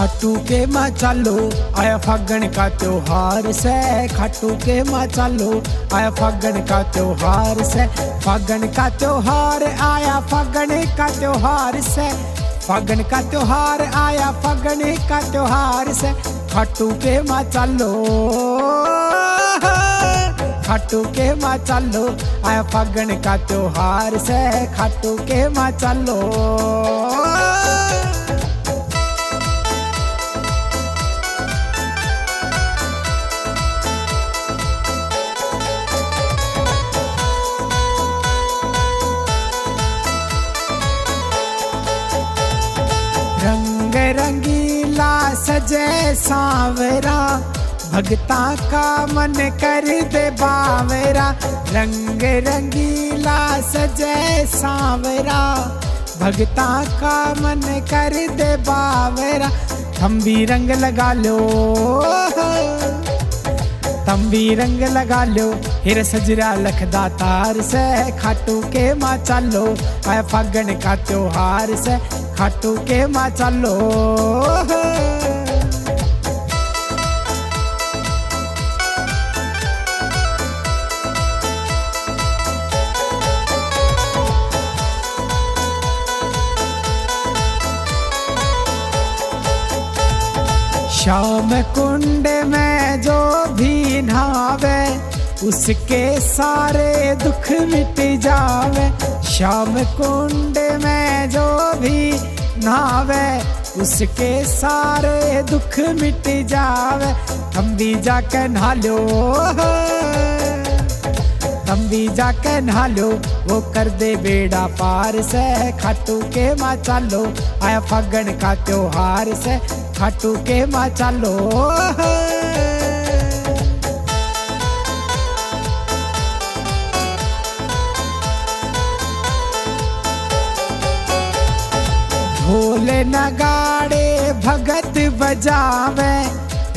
खाटू के माँ चालो आया फागण का त्योहार से, खाटू के माँ चालो आया फागण का त्योहार से। फागण का त्योहार आया फागण का त्योहार से, फागण का त्योहार आया फागण का त्योहार से। खाटू के माँ चालो, खाटू के माँ चालो आया फागण का त्योहार से, खाटू के माँ चालो। रंग रंगीला सजे सांवरा, भगता का मन कर दे बावरा। रंग रंगीला सजे सांवरा, भगता का मन कर दे बावरा। हम भी रंग लगा लो, तुम भी रंग लगा लो, हिर सजरा लखदा तार से। खाटू के माँ चालो आया फागण का त्योहार से, खाटू के माँ चालो। श्याम कुंड में जो भी नहावे, उसके सारे दुख मिट जावे। श्याम कुंड में जो भी नहावे, उसके सारे दुख मिट जावे। हम भी जाके नहा लो, तुम भी जाके नहा लो, वो कर दे बेड़ा पार से। खाटू के माँ चालो आया फागण का त्योहार से, खाटू के माँ चालो। ढोल नगाड़े भगत बजावे,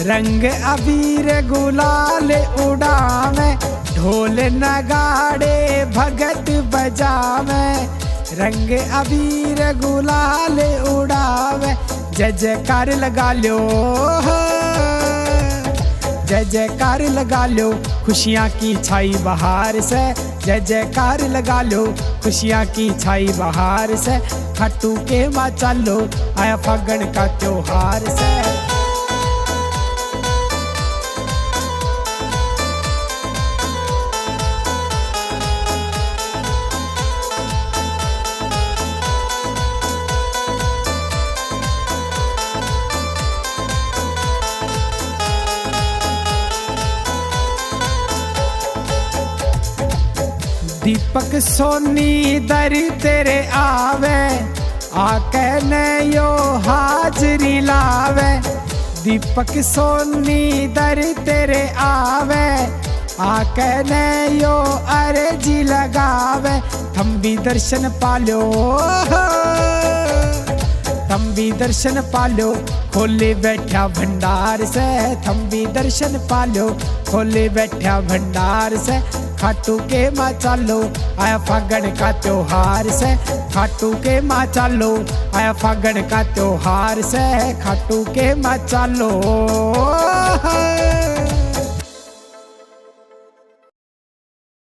रंग अबीर गुलाल उड़ावे। ढोल नगाड़े भगत बजावे, रंग अबीर गुलाल उड़ावे। जय जयकार लगा लो, जय जयकार लगा लो, खुशियाँ की छाई बहार से। जय जयकार लगा लो, खुशियाँ की छाई बहार से। खाटू के माँ चालो आया फागण का त्योहार से। दीपक सोनी दर तेरे आवे, आके नयो हाजरी लावे। दीपक सोनी दर तेरे आवे, आके नयो अर्जी लगावे। हम भी दर्शन पालो, तुम भी दर्शन पालो, खोले बैठा भंडार से। तुम भी दर्शन पालो, खोले बैठा भंडार से। खाटू के माँ चालो आया फागण का त्योहार से, खाटू के माँ चालो आया फागण का त्योहार से। खाटू के माँ चालो।